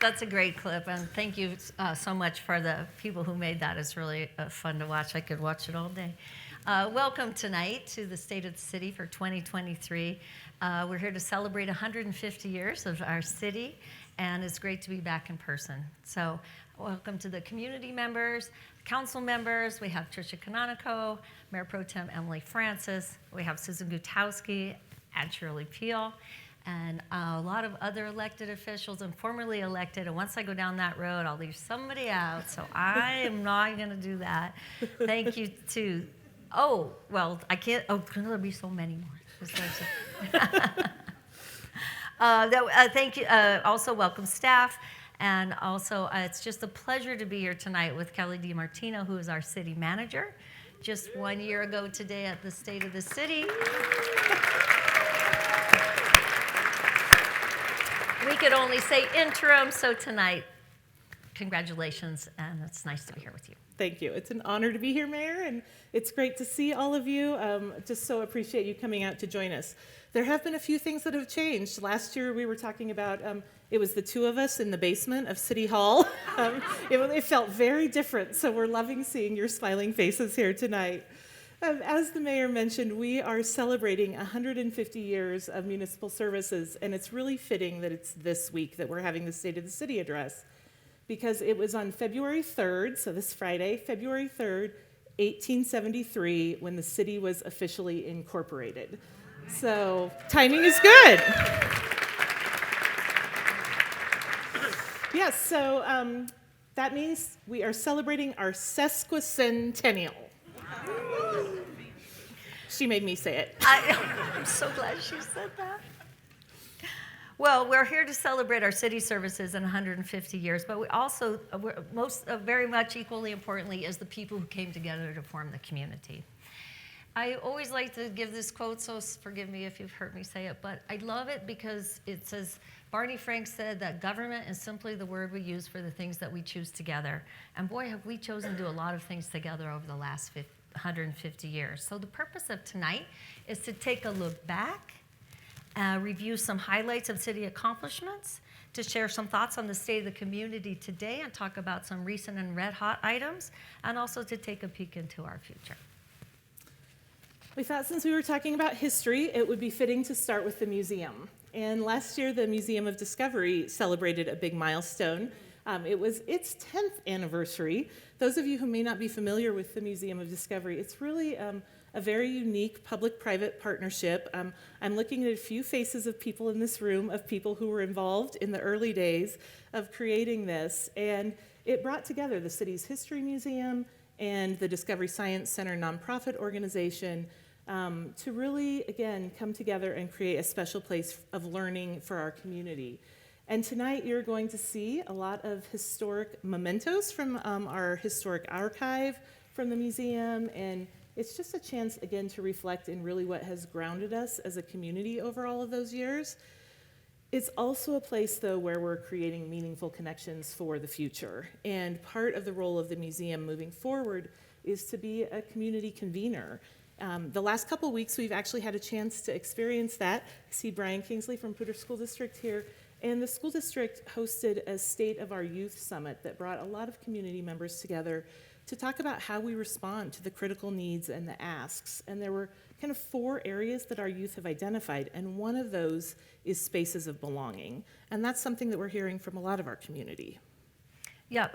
That's a great clip, and thank you so much for the people who made that. It's really fun to watch. I could watch it all day. Welcome tonight to the State of the City for 2023. We're here to celebrate 150 years of our city, and it's great to be back in person. So welcome to the community members, council members. We have Tricia Canonico, Mayor Pro Tem Emily Francis. We have Susan Gutowski and Shirley Peel, and a lot of other elected officials and formerly elected. And once I go down that road, I'll leave somebody out. So I am not going to do that. Thank you to, I can't, there'll be so many more. Thank you. Also welcome staff. And also, it's just a pleasure to be here tonight with Kelly DiMarino, who is our city manager. Just 1 year ago today at the State of the City. We could only say interim, so tonight, congratulations, and it's nice to be here with you. Thank you. It's an honor to be here, Mayor, and it's great to see all of you. Just so appreciate you coming out to join us. There have been a few things that have changed. Last year, we were talking about, it was the two of us in the basement of City Hall. It felt very different, so we're loving seeing your smiling faces here tonight. As the mayor mentioned, we are celebrating 150 years of municipal services, and it's really fitting that it's this week that we're having the State of the City address, because it was on February 3rd, so this Friday, February 3rd, 1873, when the city was officially incorporated. So timing is good. Yes, so that means we are celebrating our sesquicentennial. She made me say it. I'm so glad she said that. Well, we're here to celebrate our city services in 150 years, but we also, very much equally importantly, is the people who came together to form the community. I always like to give this quote, so forgive me if you've heard me say it, but I love it because it says, Barney Frank said that government is simply the word we use for the things that we choose together. And boy, have we chosen to do a lot of things together over the last 150 years. So the purpose of tonight is to take a look back, review some highlights of city accomplishments, to share some thoughts on the state of the community today and talk about some recent and red hot items, and also to take a peek into our future. We thought since we were talking about history, it would be fitting to start with the museum. And last year, the Museum of Discovery celebrated a big milestone. It was its 10th anniversary. Those of you who may not be familiar with the Museum of Discovery, it's really a very unique public-private partnership. I'm looking at a few faces of people in this room, of people who were involved in the early days of creating this. And it brought together the city's History Museum and the Discovery Science Center nonprofit organization to really, again, come together and create a special place of learning for our community. And tonight you're going to see a lot of historic mementos from our historic archive from the museum, and it's just a chance, again, to reflect in really what has grounded us as a community over all of those years. It's also a place, though, where we're creating meaningful connections for the future. And part of the role of the museum moving forward is to be a community convener. The last couple weeks, we've actually had a chance to experience that. I see Brian Kingsley from Poudre School District here. And the school district hosted a State of Our Youth Summit that brought a lot of community members together to talk about how we respond to the critical needs and the asks. And there were kind of 4 areas that our youth have identified, and one of those is spaces of belonging. And that's something that we're hearing from a lot of our community. Yeah,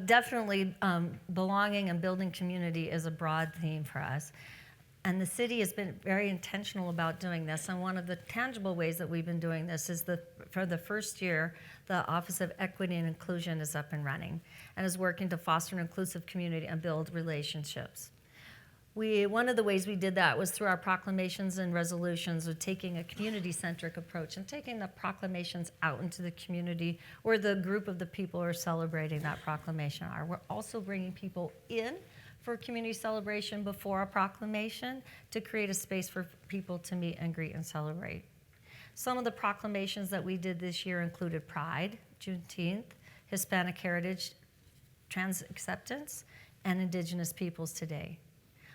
definitely belonging and building community is a broad theme for us. And the city has been very intentional about doing this. And one of the tangible ways that we've been doing this is for the first year, the Office of Equity and Inclusion is up and running and is working to foster an inclusive community and build relationships. One of the ways we did that was through our proclamations and resolutions, with taking a community-centric approach and taking the proclamations out into the community where the group of the people who are celebrating that proclamation are. We're also bringing people in for community celebration before a proclamation to create a space for people to meet and greet and celebrate. Some of the proclamations that we did this year included Pride, Juneteenth, Hispanic Heritage, Trans Acceptance, and Indigenous Peoples Today.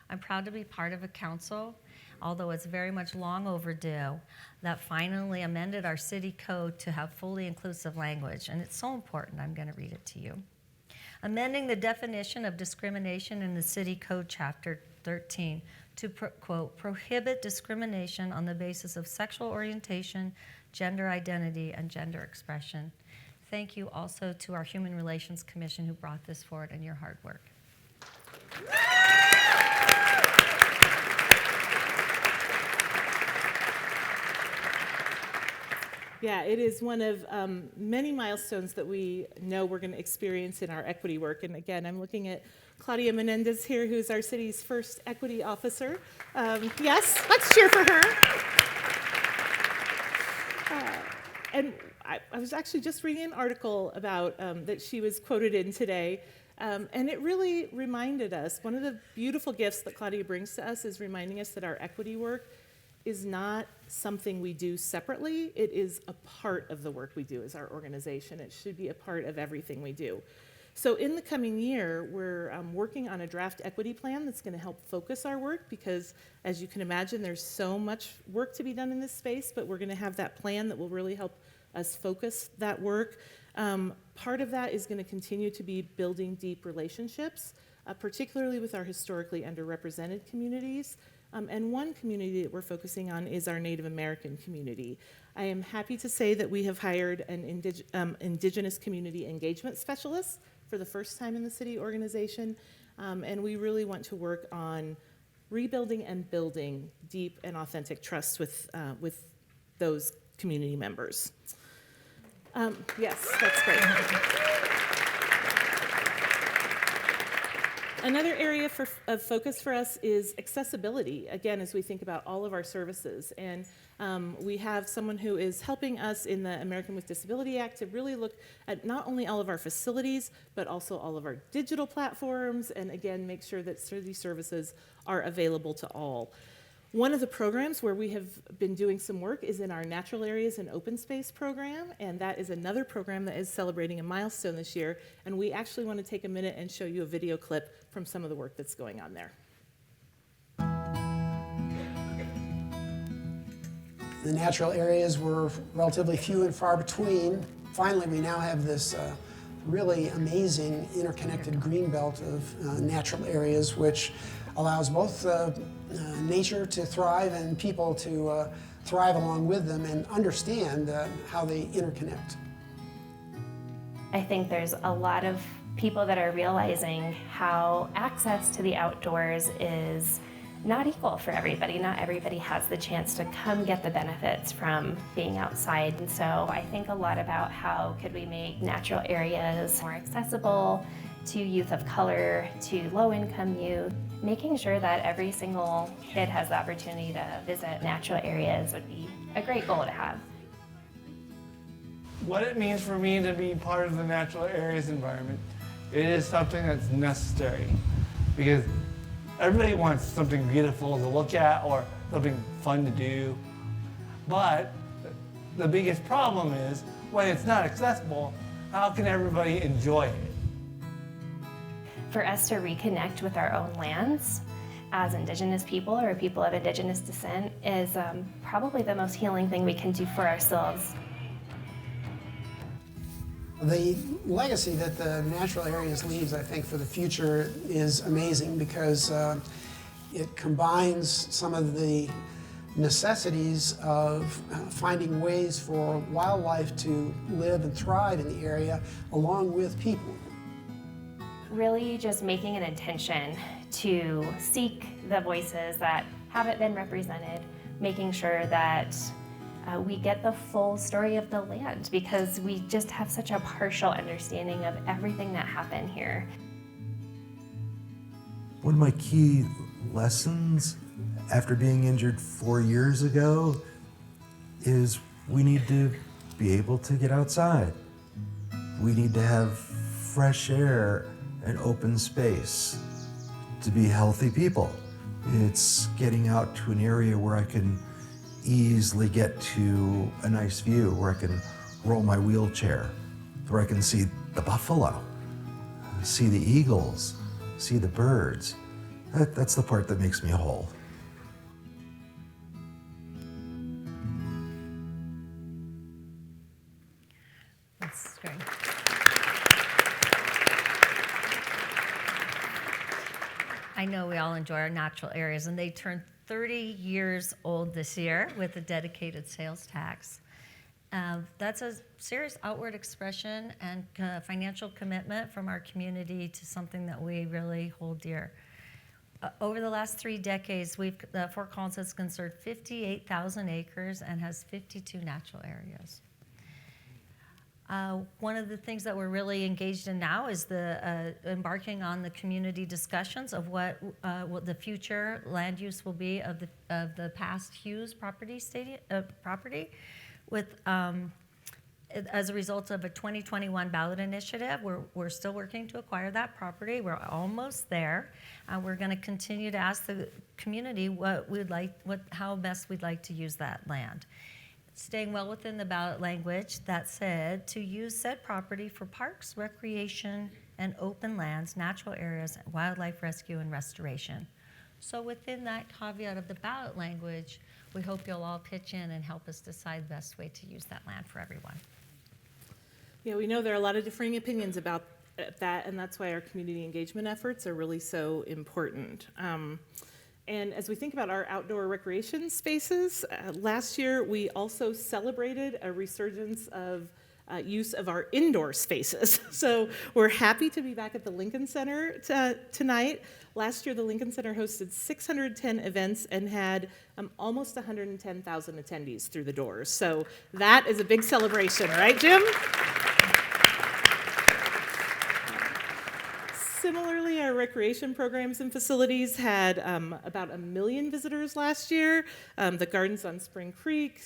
I'm proud to be part of a council although it's very much long overdue, that finally amended our city code to have fully inclusive language. And it's so important, I'm going to read it to you. Amending the definition of discrimination in the city code chapter 13 to, quote, prohibit discrimination on the basis of sexual orientation, gender identity, and gender expression. Thank you also to our Human Relations Commission who brought this forward and your hard work. Yeah, it is one of many milestones that we know we're going to experience in our equity work. And again, I'm looking at Claudia Menendez here, who's our city's first equity officer. Yes, let's cheer for her. And I was actually just reading an article about that she was quoted in today. And it really reminded us, one of the beautiful gifts that Claudia brings to us is reminding us that our equity work is not something we do separately. It is a part of the work we do as our organization. It should be a part of everything we do. So in the coming year, we're working on a draft equity plan that's going to help focus our work because, as you can imagine, there's so much work to be done in this space, but we're going to have that plan that will really help us focus that work. Part of that is going to continue to be building deep relationships, particularly with our historically underrepresented communities. And one community that we're focusing on is our Native American community. I am happy to say that we have hired an Indigenous community engagement specialist for the first time in the city organization, and we really want to work on rebuilding and building deep and authentic trust with those community members. Yes, that's great. Another area of focus for us is accessibility, again, as we think about all of our services. And we have someone who is helping us in the American with Disability Act to really look at not only all of our facilities, but also all of our digital platforms, and again, make sure that these services are available to all. One of the programs where we have been doing some work is in our Natural Areas and Open Space program, and that is another program that is celebrating a milestone this year, and we actually want to take a minute and show you a video clip from some of the work that's going on there. The natural areas were relatively few and far between. Finally, we now have this really amazing interconnected green belt of natural areas, which allows both nature to thrive and people to thrive along with them and understand how they interconnect. I think there's a lot of people that are realizing how access to the outdoors is not equal for everybody. Not everybody has the chance to come get the benefits from being outside. And so I think a lot about how could we make natural areas more accessible to youth of color, to low-income youth. Making sure that every single kid has the opportunity to visit natural areas would be a great goal to have. What it means for me to be part of the natural areas environment, it is something that's necessary because everybody wants something beautiful to look at or something fun to do. But the biggest problem is when it's not accessible, how can everybody enjoy it? For us to reconnect with our own lands as Indigenous people or people of Indigenous descent is probably the most healing thing we can do for ourselves. The legacy that the natural areas leaves, I think, for the future is amazing because it combines some of the necessities of finding ways for wildlife to live and thrive in the area along with people. Really just making an intention to seek the voices that haven't been represented, making sure that we get the full story of the land because we just have such a partial understanding of everything that happened here. One of my key lessons after being injured 4 years ago is we need to be able to get outside. We need to have fresh air and open space to be healthy people. It's getting out to an area where I can easily get to a nice view, where I can roll my wheelchair, where I can see the buffalo, see the eagles, see the birds. That's the part that makes me whole. I know we all enjoy our natural areas, and they turned 30 years old this year with a dedicated sales tax. That's a serious outward expression and financial commitment from our community to something that we really hold dear. Over the last 3 decades, Fort Collins has conserved 58,000 acres and has 52 natural areas. One of the things that we're really engaged in now is embarking on the community discussions of what the future land use will be of the past Hughes property, with as a result of a 2021 ballot initiative. We're still working to acquire that property. We're almost there. We're going to continue to ask the community how best we'd like to use that land. Staying well within the ballot language, that said, to use said property for parks, recreation, and open lands, natural areas, wildlife rescue, and restoration. So within that caveat of the ballot language, we hope you'll all pitch in and help us decide the best way to use that land for everyone. Yeah, we know there are a lot of differing opinions about that, and that's why our community engagement efforts are really so important. And as we think about our outdoor recreation spaces, last year we also celebrated a resurgence of use of our indoor spaces. So we're happy to be back at the Lincon Center tonight. Last year, the Lincon Center hosted 610 events and had almost 110,000 attendees through the doors. So that is a big celebration, right, Jim? Similarly, our recreation programs and facilities had about 1 million visitors last year. The gardens on Spring Creek,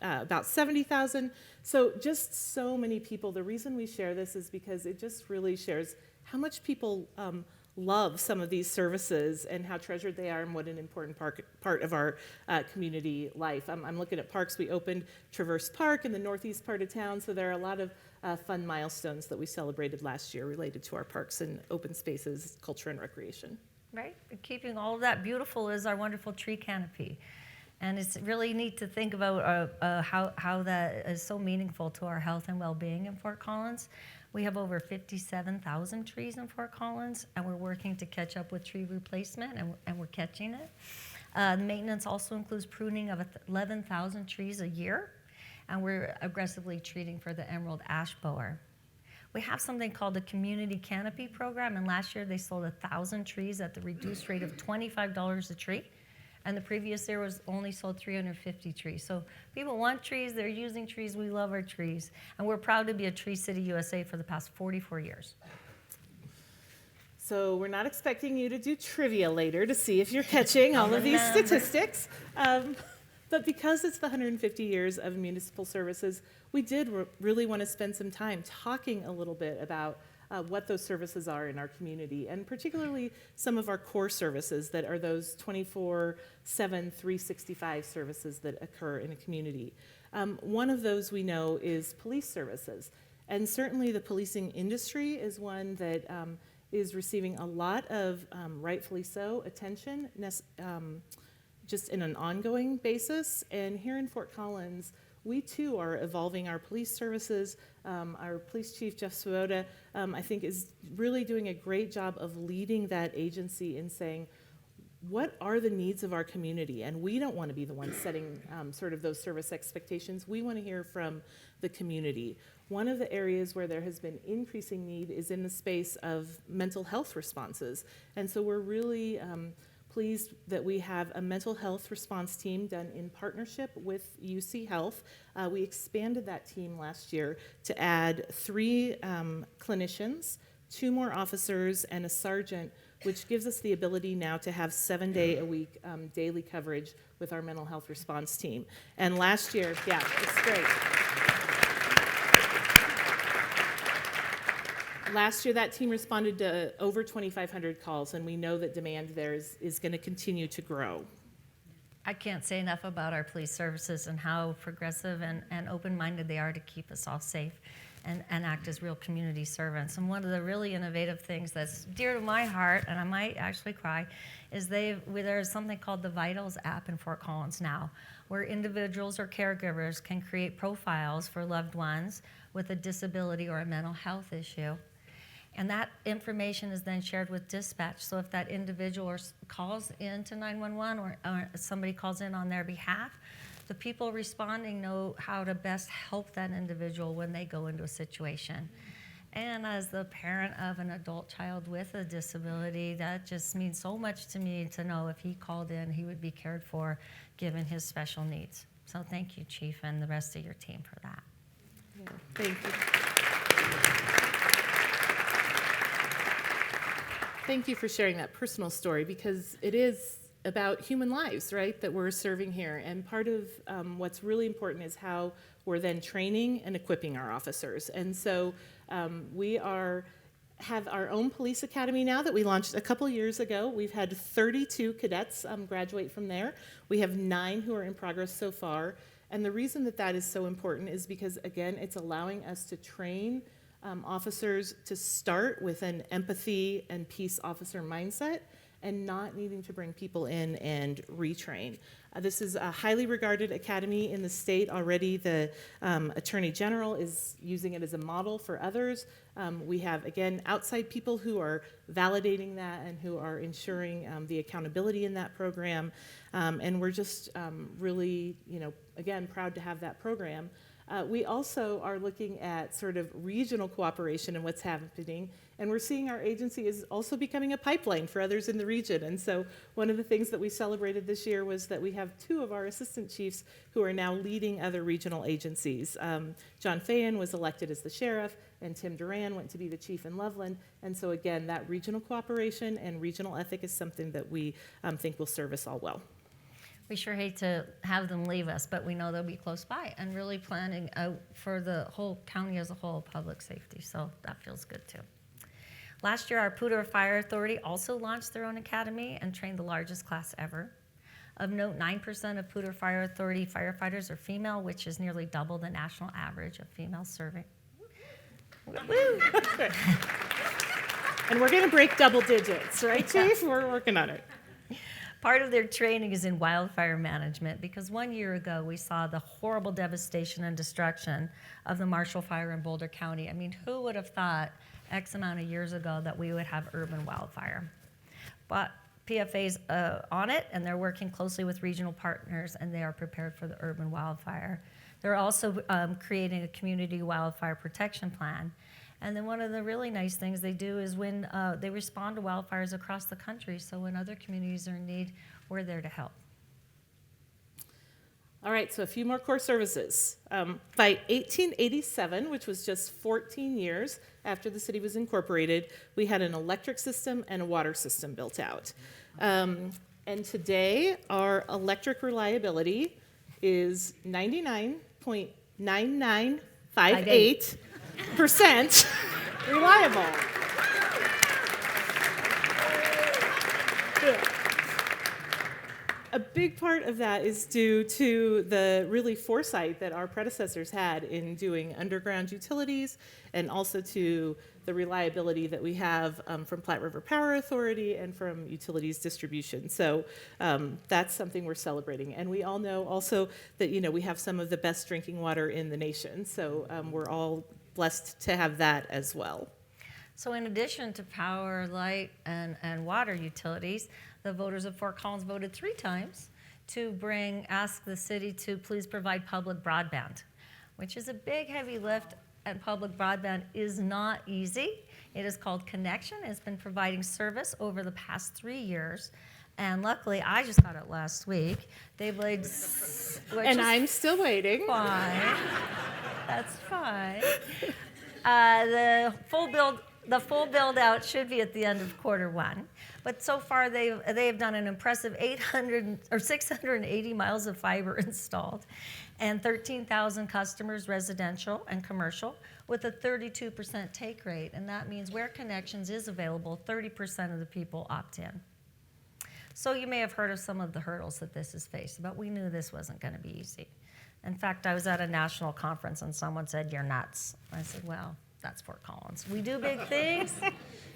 about 70,000. So just so many people. The reason we share this is because it just really shares how much people love some of these services and how treasured they are and what an important part of our community life. I'm looking at parks. We opened Traverse Park in the northeast part of town, so there are a lot of fun milestones that we celebrated last year related to our parks and open spaces, culture, and recreation. Right? Keeping all of that beautiful is our wonderful tree canopy. And it's really neat to think about how that is so meaningful to our health and well-being in Fort Collins. We have over 57,000 trees in Fort Collins, and we're working to catch up with tree replacement, and we're catching it. Maintenance also includes pruning of 11,000 trees a year, and we're aggressively treating for the emerald ash borer. We have something called the Community Canopy Program, and last year they sold 1,000 trees at the reduced rate of $25 a tree. And the previous year was only sold 350 trees. So people want trees, they're using trees, we love our trees. And we're proud to be a Tree City USA for the past 44 years. So we're not expecting you to do trivia later to see if you're catching all of these statistics. But because it's the 150 years of municipal services, we did really want to spend some time talking a little bit about what those services are in our community, and particularly some of our core services that are those 24/7, 365 services that occur in a community. One of those we know is police services, and certainly the policing industry is one that is receiving a lot of, rightfully so, attention just in an ongoing basis. And here in Fort Collins, we too are evolving our police services. Our police chief, Jeff Swoboda, I think is really doing a great job of leading that agency in saying, what are the needs of our community? And we don't want to be the ones setting sort of those service expectations. We want to hear from the community. One of the areas where there has been increasing need is in the space of mental health responses. And so we're really pleased that we have a mental health response team done in partnership with UC Health. We expanded that team last year to add 3 clinicians, 2 more officers, and a sergeant, which gives us the ability now to have 7-day-a-week daily coverage with our mental health response team. And last year, yeah, it's great. Last year, that team responded to over 2,500 calls, and we know that demand there is going to continue to grow. I can't say enough about our police services and how progressive and open-minded they are to keep us all safe and act as real community servants. And one of the really innovative things that's dear to my heart, and I might actually cry, is there's something called the Vitals app in Fort Collins now, where individuals or caregivers can create profiles for loved ones with a disability or a mental health issue. And that information is then shared with dispatch. So if that individual calls in to 911 or somebody calls in on their behalf, the people responding know how to best help that individual when they go into a situation. And as the parent of an adult child with a disability, that just means so much to me to know if he called in, he would be cared for given his special needs. So thank you, Chief, and the rest of your team for that. Yeah, thank you. Thank you for sharing that personal story, because it is about human lives, right, that we're serving here. And part of what's really important is how we're then training and equipping our officers. And so we have our own police academy now that we launched a couple years ago. We've had 32 cadets graduate from there. We have 9 who are in progress so far. And the reason that that is so important is because, again, it's allowing us to train officers to start with an empathy and peace officer mindset and not needing to bring people in and retrain. This is a highly regarded academy in the state already. The Attorney General is using it as a model for others. We have, again, outside people who are validating that and who are ensuring the accountability in that program. And we're just really, again, proud to have that program. We also are looking at sort of regional cooperation and what's happening, and we're seeing our agency is also becoming a pipeline for others in the region. And so one of the things that we celebrated this year was that we have 2 of our assistant chiefs who are now leading other regional agencies. John Fayan was elected as the sheriff, and Tim Duran went to be the chief in Loveland. And so again, that regional cooperation and regional ethic is something that we think will serve us all well. We sure hate to have them leave us, but we know they'll be close by and really planning out for the whole county as a whole, public safety. So that feels good too. Last year, our Poudre Fire Authority also launched their own academy and trained the largest class ever. Of note, 9% of Poudre Fire Authority firefighters are female, which is nearly double the national average of females serving. Woo! And we're going to break double digits, right, Chief? We're working on it. Part of their training is in wildfire management, because 1 year ago we saw the horrible devastation and destruction of the Marshall Fire in Boulder County. I mean, who would have thought X amount of years ago that we would have urban wildfire? But PFA's on it, and they're working closely with regional partners, and they are prepared for the urban wildfire. They're also creating a community wildfire protection plan. And then one of the really nice things they do is when they respond to wildfires across the country. So when other communities are in need, we're there to help. All right, so a few more core services. By 1887, which was just 14 years after the city was incorporated, we had an electric system and a water system built out. And today, our electric reliability is 99.9958% reliable. A big part of that is due to the really foresight that our predecessors had in doing underground utilities, and also to the reliability that we have from Platte River Power Authority and from utilities distribution. So that's something we're celebrating. And we all know also that we have some of the best drinking water in the nation. So we're all blessed to have that as well. So in addition to power, light, and water utilities, the voters of Fort Collins voted 3 times to ask the city to please provide public broadband, which is a big, heavy lift, and public broadband is not easy. It is called Connection. It's been providing service over the past 3 years, and luckily, I just got it last week. They played, and I'm still waiting. Fine. That's fine. The full build out should be at the end of Q1. But so far, they have done an impressive 680 miles of fiber installed, and 13,000 customers, residential and commercial, with a 32% take rate. And that means where Connections is available, 30% of the people opt in. So you may have heard of some of the hurdles that this has faced, but we knew this wasn't going to be easy. In fact, I was at a national conference and someone said, "You're nuts." I said, "Well, that's Fort Collins. We do big things,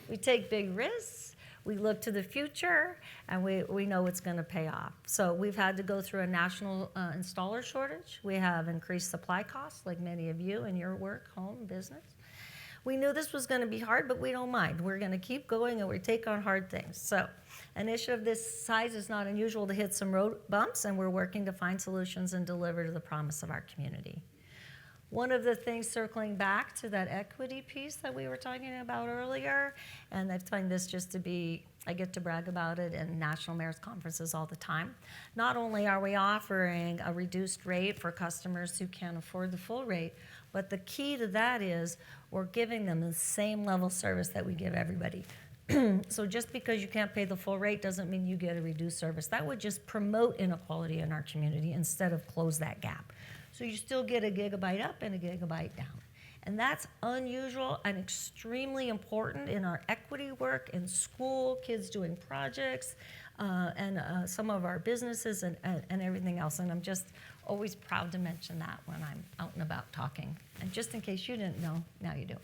we take big risks, we look to the future, and we know it's going to pay off." So we've had to go through a national installer shortage. We have increased supply costs, like many of you in your work, home, business. We knew this was going to be hard, but we don't mind. We're going to keep going, and we take on hard things. So an issue of this size is not unusual to hit some road bumps, and we're working to find solutions and deliver to the promise of our community. One of the things, circling back to that equity piece that we were talking about earlier, and I find this just to be, I get to brag about it in national mayors conferences all the time. Not only are we offering a reduced rate for customers who can't afford the full rate, but the key to that is we're giving them the same level of service that we give everybody. So just because you can't pay the full rate doesn't mean you get a reduced service. That would just promote inequality in our community instead of close that gap. So you still get a gigabyte up and a gigabyte down. And that's unusual and extremely important in our equity work in school, kids doing projects, and some of our businesses and everything else. And I'm just always proud to mention that when I'm out and about talking. And just in case you didn't know, now you do.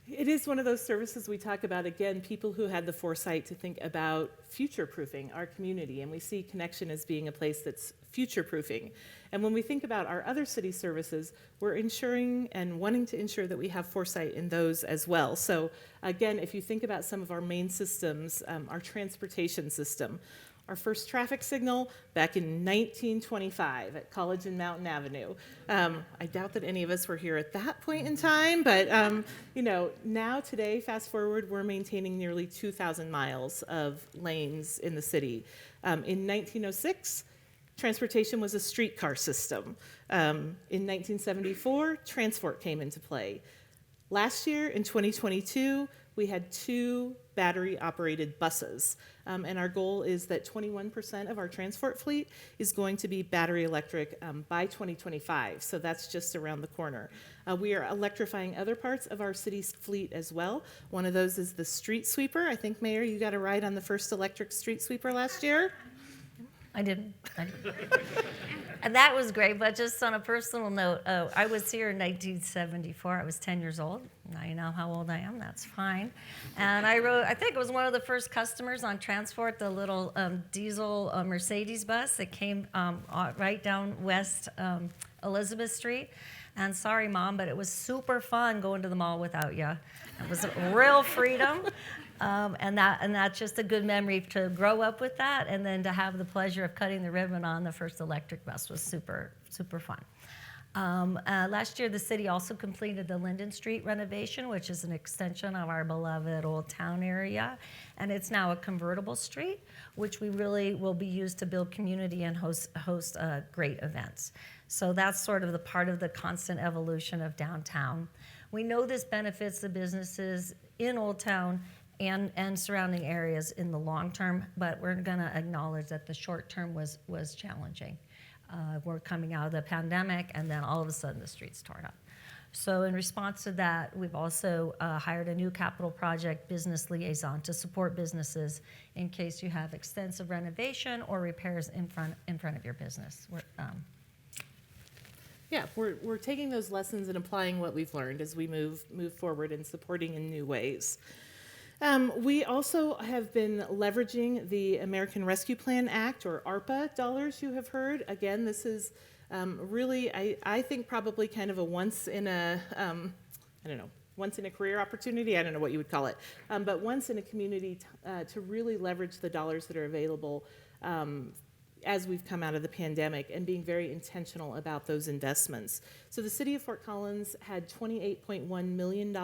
It is one of those services we talk about, again, people who had the foresight to think about future-proofing our community, and we see Connection as being a place that's future-proofing. And when we think about our other city services, we're ensuring and wanting to ensure that we have foresight in those as well. So again, if you think about some of our main systems, our transportation system, our first traffic signal back in 1925 at College and Mountain Avenue. I doubt that any of us were here at that point in time, but you know, now today, fast forward, we're maintaining nearly 2,000 miles of lanes in the city. In 1906, transportation was a streetcar system. In 1974, transport came into play. Last year, in 2022, we had 2 battery-operated buses, and our goal is that 21% of our transport fleet is going to be battery electric by 2025, so that's just around the corner. We are electrifying other parts of our city's fleet as well. One of those is the street sweeper. I think, Mayor, you got a ride on the first electric street sweeper last year? I didn't. And that was great, but just on a personal note, I was here in 1974. I was 10 years old. Now you know how old I am, that's fine. And I think it was one of the first customers on Transport, the little diesel Mercedes bus that came right down West Elizabeth Street. And sorry, Mom, but it was super fun going to the mall without you. It was a real freedom. And that's just a good memory to grow up with that, and then to have the pleasure of cutting the ribbon on the first electric bus was super, super fun. Last year, the city also completed the Linden Street renovation, which is an extension of our beloved Old Town area, and it's now a convertible street, which we really will be used to build community and host great events. So that's sort of the part of the constant evolution of downtown. We know this benefits the businesses in Old Town and surrounding areas in the long term, but we're going to acknowledge that the short term was challenging. We're coming out of the pandemic, and then all of a sudden the streets torn up. So in response to that, we've also hired a new capital project business liaison to support businesses in case you have extensive renovation or repairs in front of your business. We're taking those lessons and applying what we've learned as we move forward and supporting in new ways. We also have been leveraging the American Rescue Plan Act, or ARPA dollars you have heard. Again, this is really, I think, probably kind of a once in a career opportunity. I don't know what you would call it, but once in a community to really leverage the dollars that are available as we've come out of the pandemic, and being very intentional about those investments. So the city of Fort Collins had $28.1 million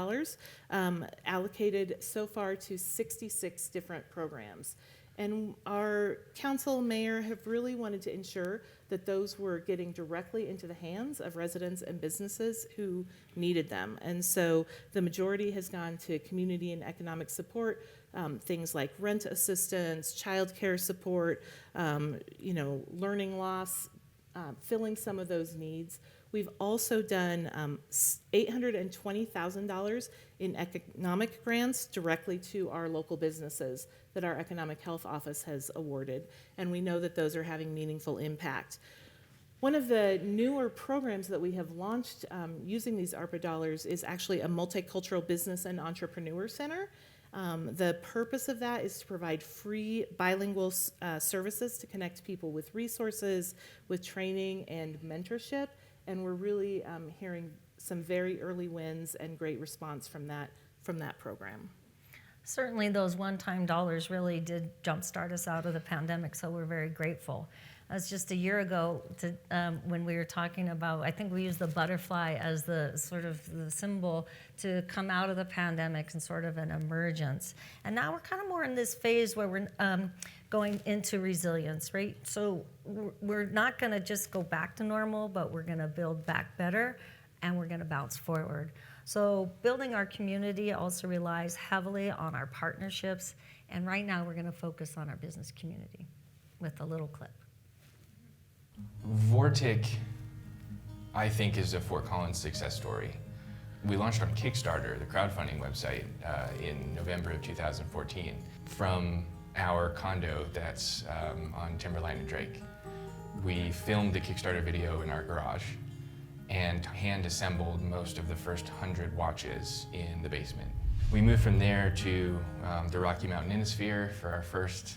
allocated so far to 66 different programs. And our council, mayor, have really wanted to ensure that those were getting directly into the hands of residents and businesses who needed them. And so the majority has gone to community and economic support, things like rent assistance, childcare support, learning loss, filling some of those needs. We've also done $820,000 in economic grants directly to our local businesses that our Economic Health Office has awarded, and we know that those are having meaningful impact. One of the newer programs that we have launched using these ARPA dollars is actually a multicultural business and entrepreneur center. The purpose of that is to provide free bilingual services to connect people with resources, with training and mentorship, and we're really hearing some very early wins and great response from that program. Certainly those one-time dollars really did jumpstart us out of the pandemic, so we're very grateful. It was just a year ago when we were talking about, I think we used the butterfly as the sort of the symbol to come out of the pandemic and sort of an emergence. And now we're kind of more in this phase where we're going into resilience, right? So we're not gonna just go back to normal, but we're gonna build back better and we're gonna bounce forward. So building our community also relies heavily on our partnerships, and right now we're gonna focus on our business community with a little clip. Vortic, I think, is a Fort Collins success story. We launched on Kickstarter, the crowdfunding website, in November of 2014 from our condo that's on Timberline and Drake. We filmed the Kickstarter video in our garage and hand assembled most of the first 100 watches in the basement. We moved from there to the Rocky Mountain Innisphere for our first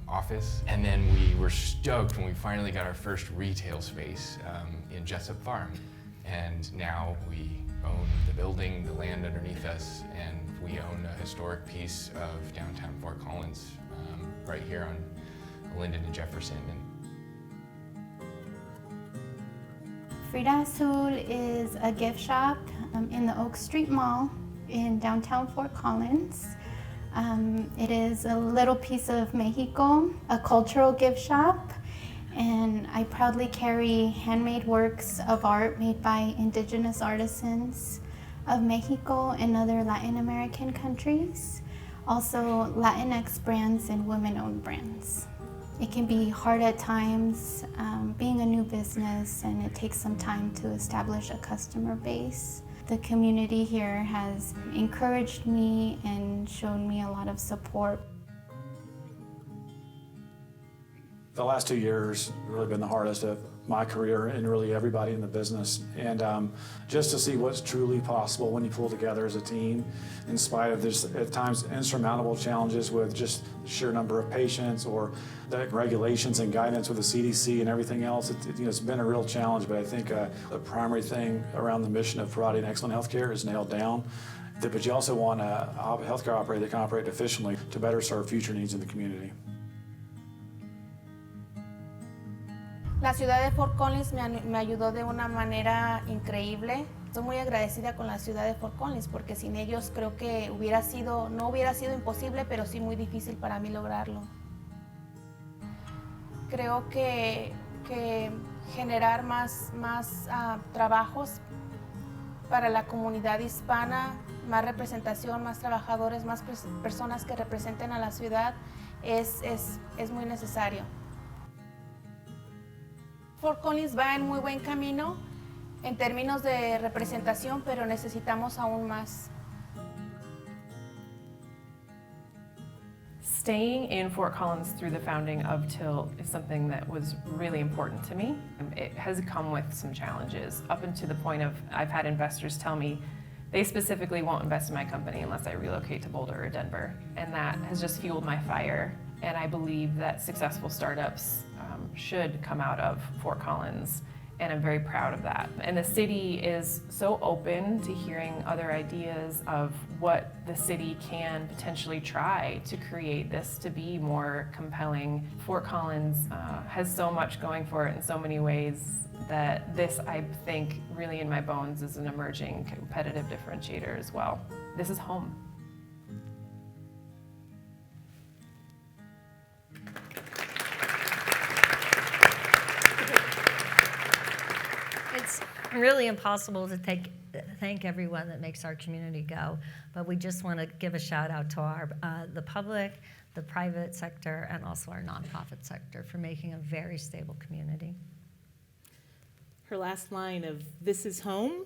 office, and then we were stoked when we finally got our first retail space in Jessup Farm. And now we own the building, the land underneath us, and we own a historic piece of downtown Fort Collins right here on Linden and Jefferson. Frida Azul is a gift shop in the Oak Street Mall in downtown Fort Collins. It is a little piece of Mexico, a cultural gift shop, and I proudly carry handmade works of art made by indigenous artisans of Mexico and other Latin American countries, also Latinx brands and women-owned brands. It can be hard at times being a new business, and it takes some time to establish a customer base. The community here has encouraged me and shown me a lot of support. The last 2 years have really been the hardest of my career and really everybody in the business. And just to see what's truly possible when you pull together as a team, in spite of this at times insurmountable challenges with just the sheer number of patients or the regulations and guidance with the CDC and everything else. It's been a real challenge, but I think the primary thing around the mission of providing excellent healthcare is nailed down. But you also want a healthcare operator that can operate efficiently to better serve future needs in the community. La ciudad de Fort Collins me ayudó de una manera increíble. Estoy muy agradecida con la ciudad de Fort Collins porque sin ellos creo que no hubiera sido imposible, pero sí muy difícil para mí lograrlo. Creo que generar más trabajos para la comunidad hispana, más representación, más trabajadores, más personas que representen a la ciudad es muy necesario. Fort Collins va en muy buen camino en términos de representación, pero necesitamos aún más. Staying in Fort Collins through the founding of TIL is something that was really important to me. It has come with some challenges, up until the point of I've had investors tell me they specifically won't invest in my company unless I relocate to Boulder or Denver. And that has just fueled my fire. And I believe that successful startups should come out of Fort Collins, and I'm very proud of that. And the city is so open to hearing other ideas of what the city can potentially try to create this to be more compelling. Fort Collins has so much going for it in so many ways that this, I think, really in my bones is an emerging competitive differentiator as well. This is home. It's really impossible to thank everyone that makes our community go, but we just want to give a shout out to the public, the private sector, and also our nonprofit sector for making a very stable community. Her last line of "This is home"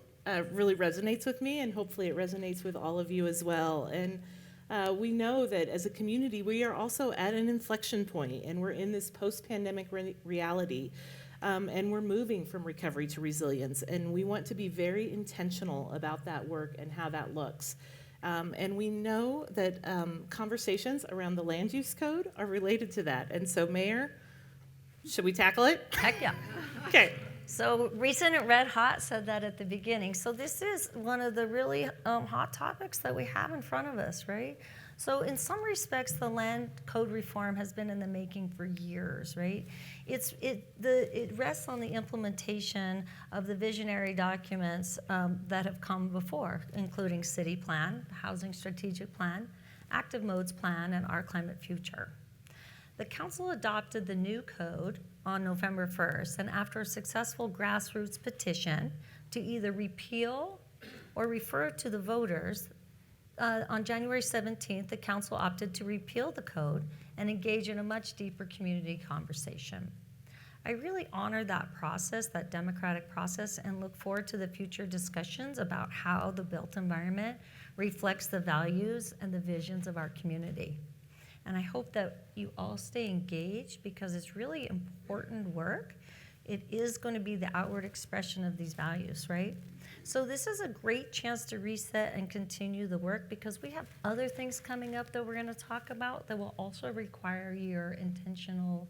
really resonates with me, and hopefully it resonates with all of you as well. And we know that as a community, we are also at an inflection point, and we're in this post-pandemic reality. And we're moving from recovery to resilience, and we want to be very intentional about that work and how that looks. And we know that conversations around the land use code are related to that. And so, Mayor, should we tackle it? Heck yeah. Okay. So recent and red hot said that at the beginning. So this is one of the really hot topics that we have in front of us, right? So in some respects, the land code reform has been in the making for years, right? It rests on the implementation of the visionary documents that have come before, including city plan, housing strategic plan, active modes plan, and our climate future. The council adopted the new code on November 1st, and after a successful grassroots petition to either repeal or refer it to the voters, on January 17th, the council opted to repeal the code and engage in a much deeper community conversation. I really honor that process, that democratic process, and look forward to the future discussions about how the built environment reflects the values and the visions of our community. And I hope that you all stay engaged because it's really important work. It is going to be the outward expression of these values, right? So this is a great chance to reset and continue the work because we have other things coming up that we're going to talk about that will also require your intentional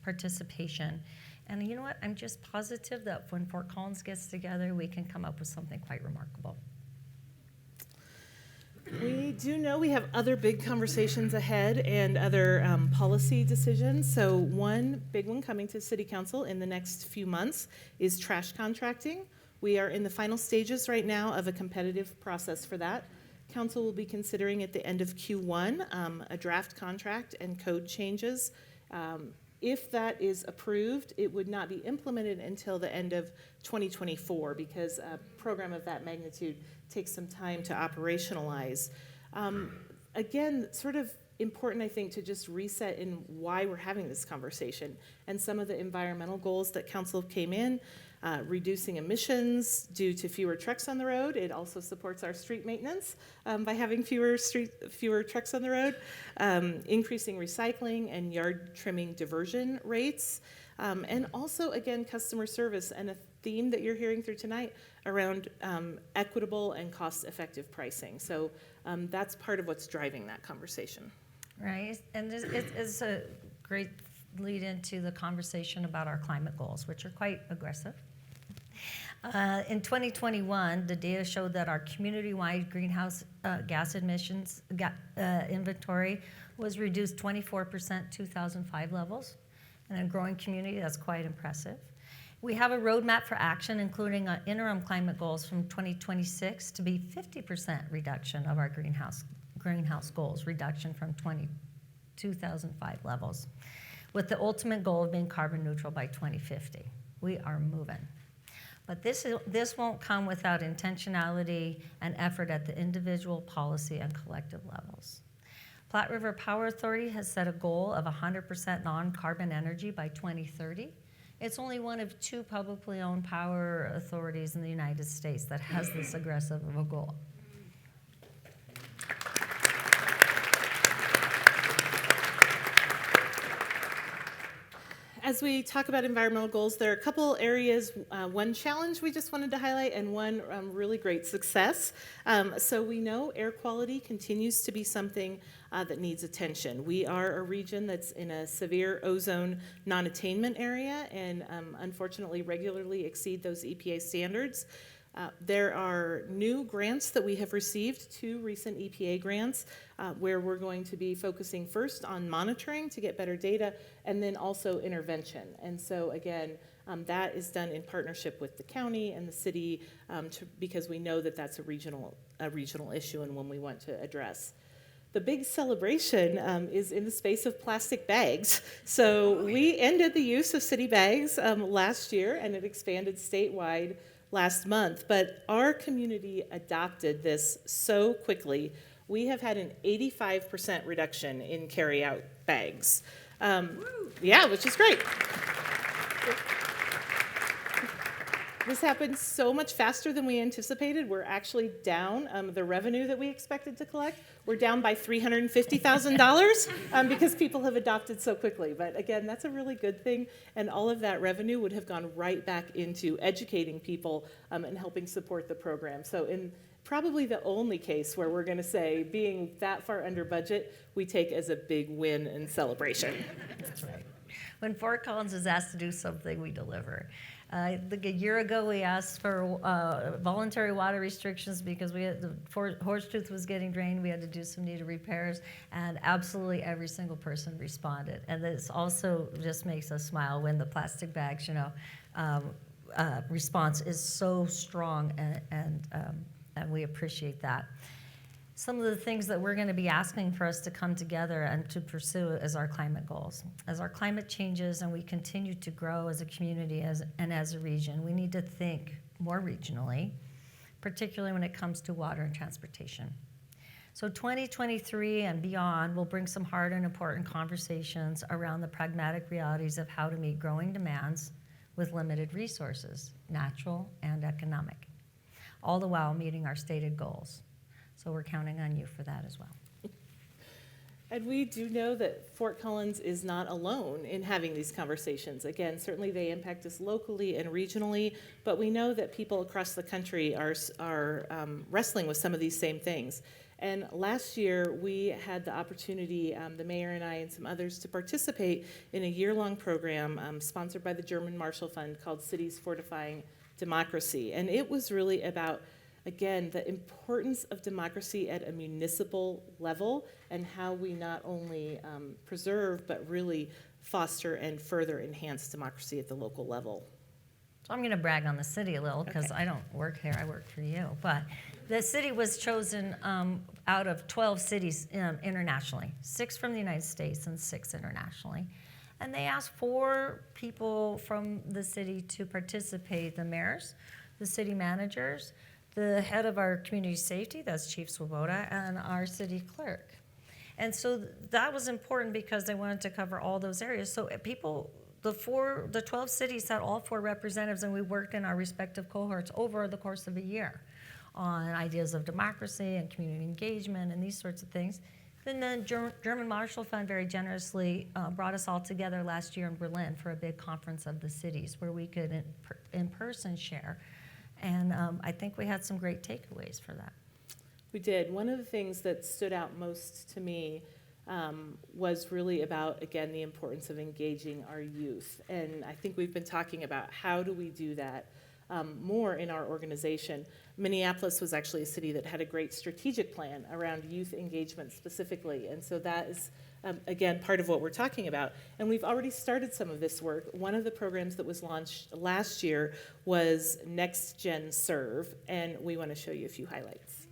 participation. And you know what? I'm just positive that when Fort Collins gets together, we can come up with something quite remarkable. We do know we have other big conversations ahead and other policy decisions. So one big one coming to City Council in the next few months is trash contracting. We are in the final stages right now of a competitive process for that. Council will be considering at the end of Q1 a draft contract and code changes. If that is approved, it would not be implemented until the end of 2024 because a program of that magnitude takes some time to operationalize. Again, sort of important, I think, to just reset in why we're having this conversation and some of the environmental goals that council came in, reducing emissions due to fewer trucks on the road. It also supports our street maintenance by having fewer trucks on the road, increasing recycling and yard trimming diversion rates, and also, again, customer service and a theme that you're hearing through tonight around equitable and cost-effective pricing. So that's part of what's driving that conversation. Right, and it's a great lead into the conversation about our climate goals, which are quite aggressive. In 2021, the data showed that our community-wide greenhouse gas emissions inventory was reduced 24% 2005 levels. In a growing community, that's quite impressive. We have a roadmap for action, including interim climate goals from 2026 to be 50% reduction of our greenhouse goals, reduction from 2005 levels, with the ultimate goal of being carbon neutral by 2050. We are moving. But this won't come without intentionality and effort at the individual, policy, and collective levels. Platte River Power Authority has set a goal of 100% non-carbon energy by 2030. It's only one of 2 publicly owned power authorities in the United States that has this aggressive of a goal. As we talk about environmental goals, there are a couple areas, one challenge we just wanted to highlight and one really great success. So we know air quality continues to be something that needs attention. We are a region that's in a severe ozone non-attainment area and unfortunately regularly exceed those EPA standards. There are new grants that we have received, 2 recent EPA grants, where we're going to be focusing first on monitoring to get better data, and then also intervention. And so again, that is done in partnership with the county and the city because we know that that's a regional issue and one we want to address. The big celebration is in the space of plastic bags. So we ended the use of city bags last year, and it expanded statewide last month, but our community adopted this so quickly. We have had an 85% reduction in carry-out bags. Yeah, which is great. This happened so much faster than we anticipated. We're actually down the revenue that we expected to collect. We're down by $350,000 because people have adopted so quickly. But again, that's a really good thing. And all of that revenue would have gone right back into educating people and helping support the program. So in probably the only case where we're going to say being that far under budget, we take as a big win and celebration. That's right. When Fort Collins is asked to do something, we deliver. I think a year ago we asked for voluntary water restrictions because we had the Horsetooth was getting drained. We had to do some needed repairs, and absolutely every single person responded. And this also just makes us smile when the plastic bags, response is so strong, and we appreciate that. Some of the things that we're going to be asking for us to come together and to pursue is our climate goals. As our climate changes and we continue to grow as a community and as a region, we need to think more regionally, particularly when it comes to water and transportation. So 2023 and beyond will bring some hard and important conversations around the pragmatic realities of how to meet growing demands with limited resources, natural and economic, all the while meeting our stated goals. So we're counting on you for that as well. And we do know that Fort Collins is not alone in having these conversations. Again, certainly they impact us locally and regionally, but we know that people across the country are wrestling with some of these same things. And last year, we had the opportunity, the mayor and I and some others, to participate in a year-long program sponsored by the German Marshall Fund called Cities Fortifying Democracy. And it was really about, again, the importance of democracy at a municipal level and how we not only preserve, but really foster and further enhance democracy at the local level. So I'm going to brag on the city a little because I don't work here, I work for you. But the city was chosen out of 12 cities internationally, 6 from the United States and 6 internationally. And they asked 4 people from the city to participate, the mayors, the city managers, the head of our community safety, that's Chief Swoboda, and our city clerk. And so that was important because they wanted to cover all those areas. So people, the 12 cities had all 4 representatives, and we worked in our respective cohorts over the course of a year on ideas of democracy and community engagement and these sorts of things. Then the German Marshall Fund very generously brought us all together last year in Berlin for a big conference of the cities where we could in person share. And I think we had some great takeaways for that. We did. One of the things that stood out most to me was really about, again, the importance of engaging our youth. And I think we've been talking about how do we do that more in our organization. Minneapolis was actually a city that had a great strategic plan around youth engagement specifically. And so that is, again, part of what we're talking about. And we've already started some of this work. One of the programs that was launched last year was Next Gen Serve, and we want to show you a few highlights.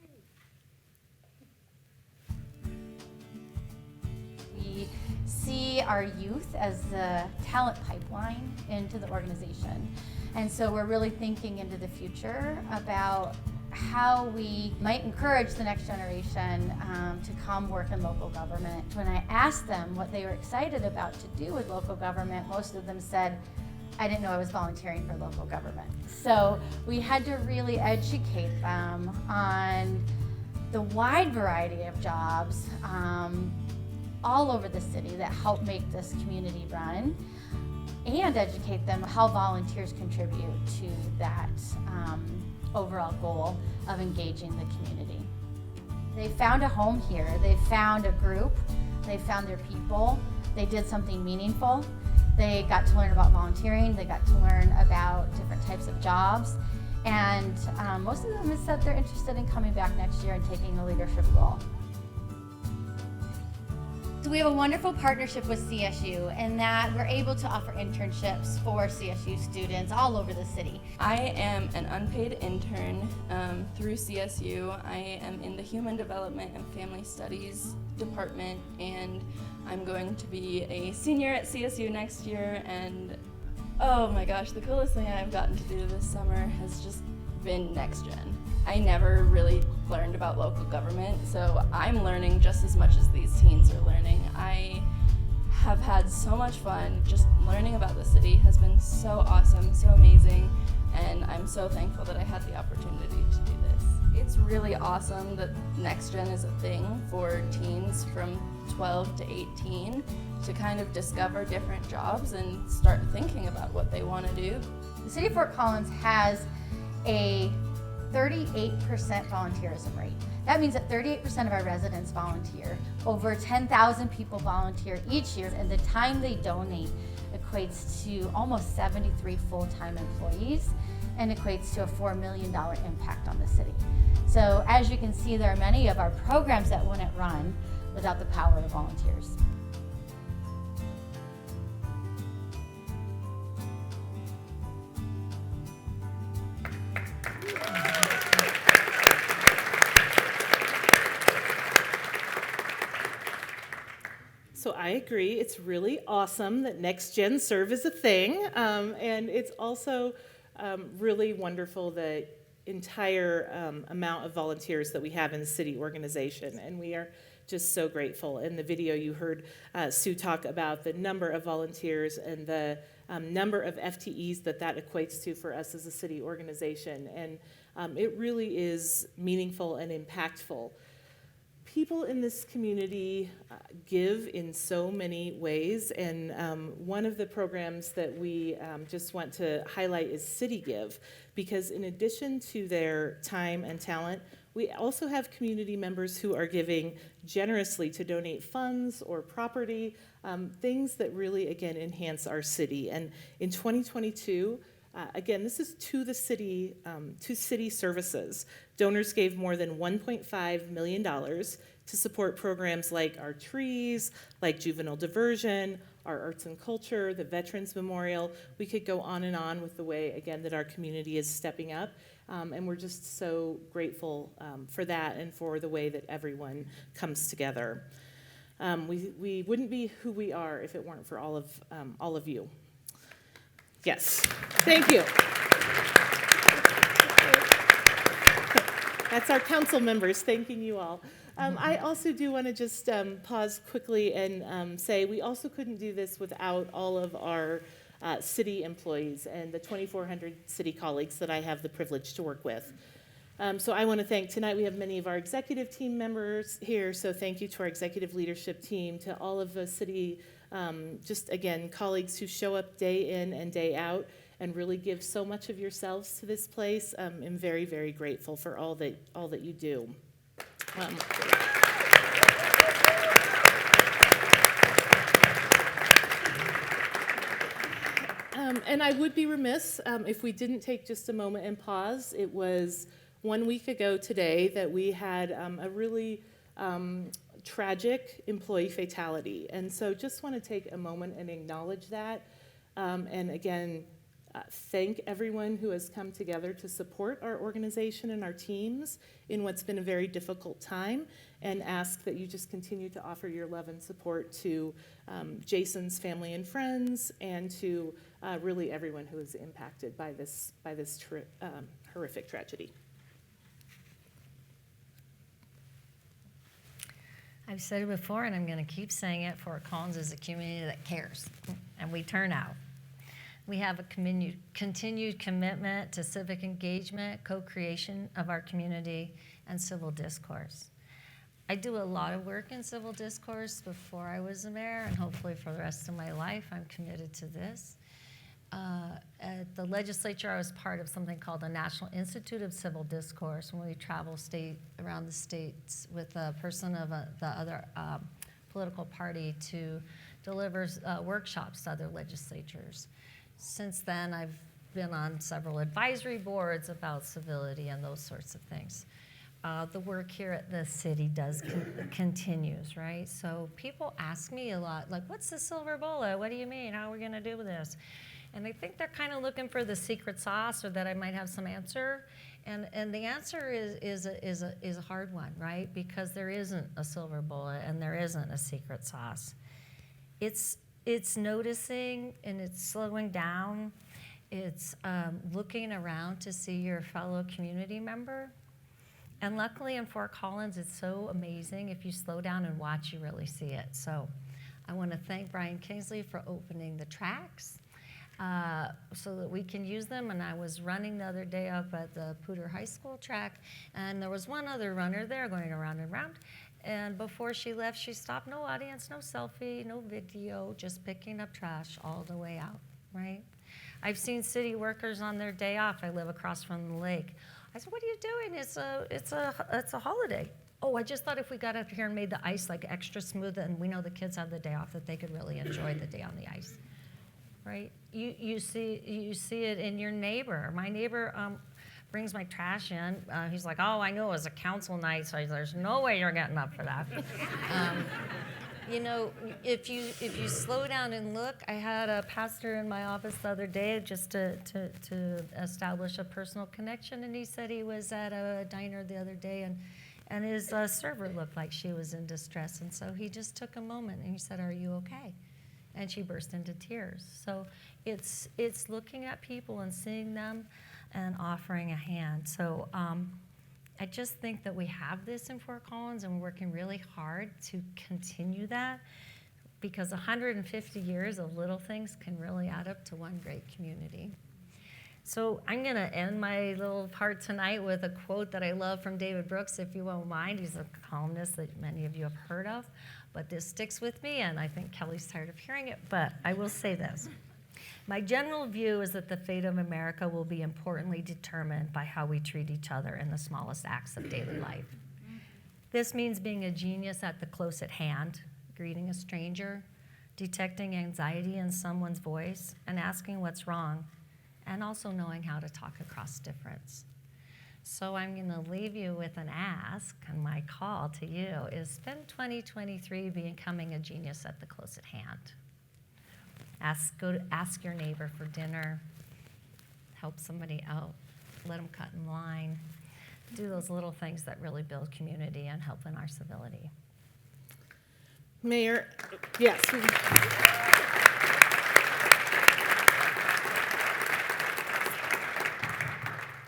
We see our youth as the talent pipeline into the organization. And so we're really thinking into the future about how we might encourage the next generation to come work in local government. When I asked them what they were excited about to do with local government, most of them said, I didn't know I was volunteering for local government. So we had to really educate them on the wide variety of jobs all over the city that help make this community run, and educate them how volunteers contribute to that overall goal of engaging the community. They found a home here, they found a group, they found their people, they did something meaningful, they got to learn about volunteering, they got to learn about different types of jobs, and most of them have said they're interested in coming back next year and taking a leadership role. So we have a wonderful partnership with CSU in that we're able to offer internships for CSU students all over the city. I am an unpaid intern through CSU. I am in the Human Development and Family Studies department, and I'm going to be a senior at CSU next year. And oh my gosh, the coolest thing I've gotten to do this summer has just been Next Gen. I never really learned about local government, so I'm learning just as much as these teens are learning. I have had so much fun. Just learning about the city has been so awesome, so amazing, and I'm so thankful that I had the opportunity to do this. It's really awesome that Next Gen is a thing for teens from 12 to 18 to kind of discover different jobs and start thinking about what they want to do. The City of Fort Collins has a 38% volunteerism rate. That means that 38% of our residents volunteer. Over 10,000 people volunteer each year, and the time they donate equates to almost 73 full-time employees and equates to a $4 million impact on the city. So as you can see, there are many of our programs that wouldn't run without the power of volunteers. So I agree. It's really awesome that Next Gen Serve is a thing. And it's also really wonderful the entire amount of volunteers that we have in the city organization. And we are just so grateful. In the video, you heard Sue talk about the number of volunteers and the number of FTEs that equates to for us as a city organization. And it really is meaningful and impactful. People in this community give in so many ways, and one of the programs that we just want to highlight is City Give, because in addition to their time and talent, we also have community members who are giving generously to donate funds or property, things that really, again, enhance our city. And in 2022, again, this is to the city, to city services. Donors gave more than $1.5 million to support programs like our trees, like juvenile diversion, our arts and culture, the Veterans Memorial. We could go on and on with the way, again, that our community is stepping up. And we're just so grateful for that and for the way that everyone comes together. We wouldn't be who we are if it weren't for all of you. Yes, thank you. That's our council members thanking you all. I also do want to just pause quickly and say we also couldn't do this without all of our city employees and the 2,400 city colleagues that I have the privilege to work with. So I want to thank, tonight we have many of our executive team members here, so thank you to our executive leadership team, to all of the city, just again, colleagues who show up day in and day out and really give so much of yourselves to this place. I'm very, very grateful for all that you do. And I would be remiss if we didn't take just a moment and pause. It was 1 week ago today that we had a really tragic employee fatality. And so just want to take a moment and acknowledge that. And again, thank everyone who has come together to support our organization and our teams in what's been a very difficult time, and ask that you just continue to offer your love and support to Jason's family and friends, and to really everyone who is impacted by this horrific tragedy. I've said it before, and I'm going to keep saying it, Fort Collins is a community that cares, and we turn out. We have a continued commitment to civic engagement, co-creation of our community, and civil discourse. I do a lot of work in civil discourse before I was a mayor, and hopefully for the rest of my life, I'm committed to this. At the legislature, I was part of something called the National Institute of Civil Discourse, when we travel around the states with a person of the other political party to deliver workshops to other legislatures. Since then, I've been on several advisory boards about civility and those sorts of things. The work here at the city continues, right? So people ask me a lot, like, what's the silver bullet? What do you mean? How are we going to do this? And I think they're kind of looking for the secret sauce, or that I might have some answer. And the answer is a hard one, right? Because there isn't a silver bullet and there isn't a secret sauce. It's noticing, and it's slowing down. It's looking around to see your fellow community member. And luckily in Fort Collins, it's so amazing. If you slow down and watch, you really see it. So I want to thank Brian Kingsley for opening the tracks so that we can use them. And I was running the other day up at the Poudre High School track, and there was one other runner there going around and around. And before she left, she stopped. No audience, no selfie, no video, just picking up trash all the way out, right? I've seen city workers on their day off. I live across from the lake. I said, what are you doing? It's a holiday. Oh, I just thought if we got up here and made the ice like extra smooth, and we know the kids have the day off, that they could really enjoy the day on the ice, right? You see it in your neighbor. My neighbor brings my trash in. He's like, oh, I knew it was a council night, so there's no way you're getting up for that. You know, if you slow down and look, I had a pastor in my office the other day just to establish a personal connection, and he said he was at a diner the other day, and his server looked like she was in distress, and so he just took a moment and he said, are you okay? And she burst into tears. So it's looking at people and seeing them and offering a hand. So I just think that we have this in Fort Collins, and we're working really hard to continue that, because 150 years of little things can really add up to one great community. So I'm going to end my little part tonight with a quote that I love from David Brooks, if you won't mind. He's a columnist that many of you have heard of, but this sticks with me, and I think Kelly's tired of hearing it, but I will say this. My general view is that the fate of America will be importantly determined by how we treat each other in the smallest acts of daily life. This means being a genius at the close at hand, greeting a stranger, detecting anxiety in someone's voice, and asking what's wrong, and also knowing how to talk across difference. So I'm going to leave you with an ask, and my call to you is spend 2023 becoming a genius at the close at hand. Go to ask your neighbor for dinner, help somebody out, let them cut in line, do those little things that really build community and help in our civility. Mayor, yes.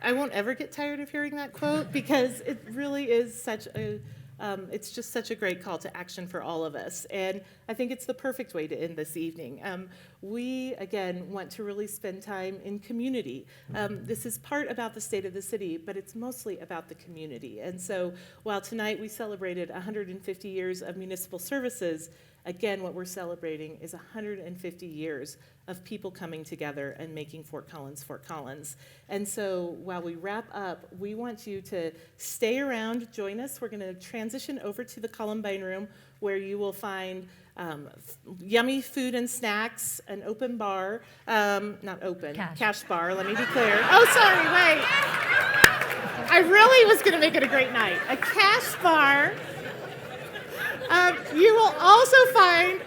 I won't ever get tired of hearing that quote, because it really is such a it's just such a great call to action for all of us. And I think it's the perfect way to end this evening. We, again, want to really spend time in community. This is part about the state of the city, but it's mostly about the community. And so while tonight we celebrated 150 years of municipal services, again, what we're celebrating is 150 years of people coming together and making Fort Collins Fort Collins. And so while we wrap up, we want you to stay around, join us. We're going to transition over to the Columbine Room, where you will find yummy food and snacks, an open bar, not open, cash bar, let me be clear. Oh, sorry, wait. I really was going to make it a great night. A cash bar. You will also find,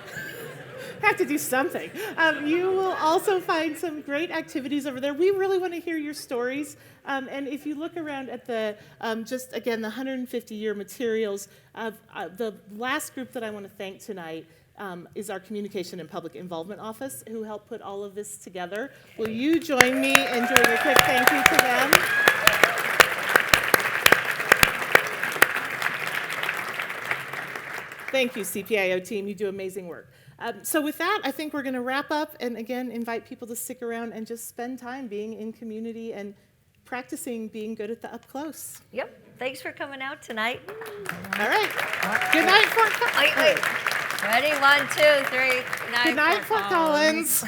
have to do something. You will also find some great activities over there. We really want to hear your stories. And if you look around at the, just again, the 150-year materials, the last group that I want to thank tonight is our Communication and Public Involvement Office, who helped put all of this together. Will you join me in doing a quick thank you to them? Thank you, CPIO team. You do amazing work. So with that, I think we're going to wrap up and, again, invite people to stick around and just spend time being in community and practicing being good at the up close. Yep. Thanks for coming out tonight. All right. Good night, Fort Collins. Wait. Ready? 1, 2, 3. Good night, Fort Collins.